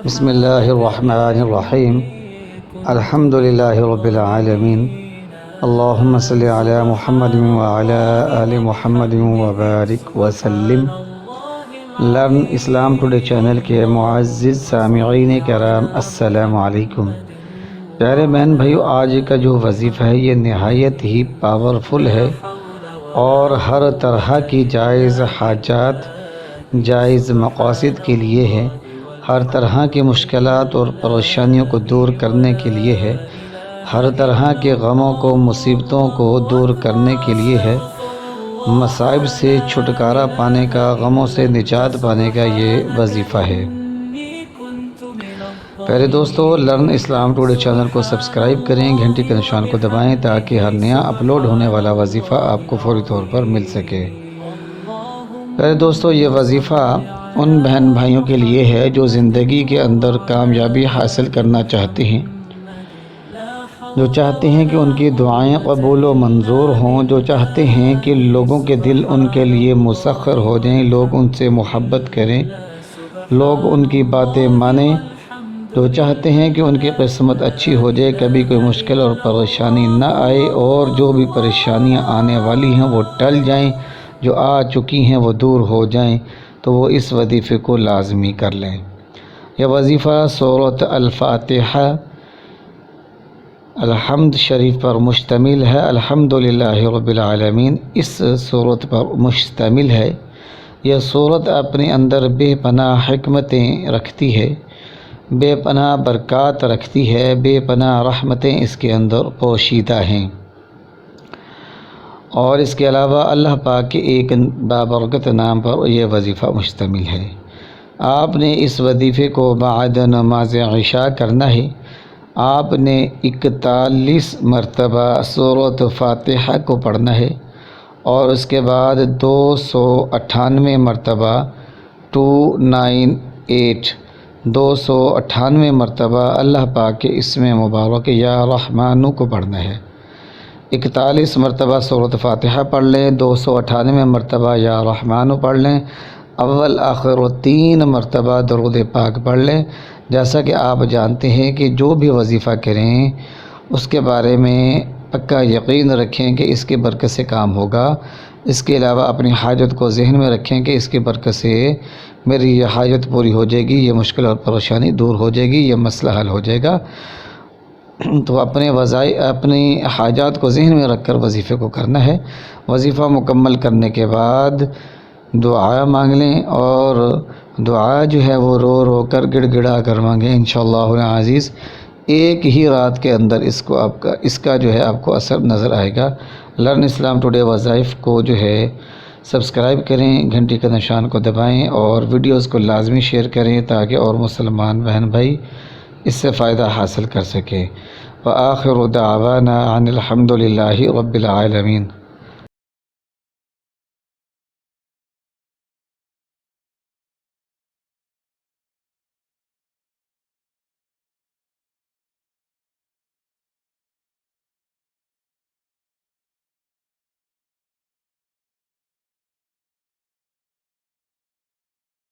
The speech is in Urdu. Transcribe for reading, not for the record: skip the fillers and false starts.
بسم اللہ الرحمن الرحیم الحمد للہ رب العالمین اللہم صلی علی محمد وعلی آل محمد وبارک وسلم۔ لرن اسلام ٹوڈے چینل کے معزز سامعین کرام السلام علیکم۔ پیارے بہن بھائیو، آج کا جو وظیفہ ہے یہ نہایت ہی پاورفل ہے اور ہر طرح کی جائز حاجات، جائز مقاصد کے لیے ہے، ہر طرح کی مشکلات اور پریشانیوں کو دور کرنے کے لیے ہے، ہر طرح کے غموں کو، مصیبتوں کو دور کرنے کے لیے ہے، مصائب سے چھٹکارا پانے کا، غموں سے نجات پانے کا یہ وظیفہ ہے۔ پہلے دوستو، لرن اسلام ٹوڈے چینل کو سبسکرائب کریں، گھنٹی کے نشان کو دبائیں تاکہ ہر نیا اپلوڈ ہونے والا وظیفہ آپ کو فوری طور پر مل سکے۔ پہلے دوستو، یہ وظیفہ ان بہن بھائیوں کے لیے ہے جو زندگی کے اندر کامیابی حاصل کرنا چاہتے ہیں، جو چاہتے ہیں کہ ان کی دعائیں قبول و منظور ہوں، جو چاہتے ہیں کہ لوگوں کے دل ان کے لیے مسخر ہو جائیں، لوگ ان سے محبت کریں، لوگ ان کی باتیں مانیں، جو چاہتے ہیں کہ ان کی قسمت اچھی ہو جائے، کبھی کوئی مشکل اور پریشانی نہ آئے، اور جو بھی پریشانیاں آنے والی ہیں وہ ٹل جائیں، جو آ چکی ہیں وہ دور ہو جائیں، تو وہ اس وظیفے کو لازمی کر لیں۔ یہ وظیفہ سورۃ الفاتحہ الحمد شریف پر مشتمل ہے۔ الحمدللہ رب العالمین اس سورت پر مشتمل ہے۔ یہ سورت اپنے اندر بے پناہ حکمتیں رکھتی ہے، بے پناہ برکات رکھتی ہے، بے پناہ رحمتیں اس کے اندر پوشیدہ ہیں، اور اس کے علاوہ اللہ پاک کے ایک بابرکت نام پر یہ وظیفہ مشتمل ہے۔ آپ نے اس وظیفے کو بعد نماز عشاء کرنا ہے۔ آپ نے 41 مرتبہ سورۃ فاتحہ کو پڑھنا ہے، اور اس کے بعد 298 مرتبہ 298 مرتبہ اللہ پاک کے اسم مبارک یا رحمانو کو پڑھنا ہے۔ 41 مرتبہ سورۃ فاتحہ پڑھ لیں، 298 مرتبہ یا رحمانو پڑھ لیں، اول آخر و 3 مرتبہ درود پاک پڑھ لیں۔ جیسا کہ آپ جانتے ہیں کہ جو بھی وظیفہ کریں اس کے بارے میں پکا یقین رکھیں کہ اس کی برکت سے کام ہوگا۔ اس کے علاوہ اپنی حاجت کو ذہن میں رکھیں کہ اس کی برکت سے میری یہ حاجت پوری ہو جائے گی، یہ مشکل اور پریشانی دور ہو جائے گی، یہ مسئلہ حل ہو جائے گا۔ تو اپنی حاجات کو ذہن میں رکھ کر وظیفے کو کرنا ہے۔ وظیفہ مکمل کرنے کے بعد دعا مانگ لیں، اور دعا جو ہے وہ رو رو کر گڑ گڑا کر مانگیں، انشاءاللہ العزیز ایک ہی رات کے اندر اس کا جو ہے آپ کو اثر نظر آئے گا۔ لرن اسلام ٹوڈے وظائف کو جو ہے سبسکرائب کریں، گھنٹی کے نشان کو دبائیں، اور ویڈیوز کو لازمی شیئر کریں تاکہ اور مسلمان بہن بھائی اس سے فائدہ حاصل کر سکیں۔ وآخر دعوانا ان الحمد للہ رب العالمین۔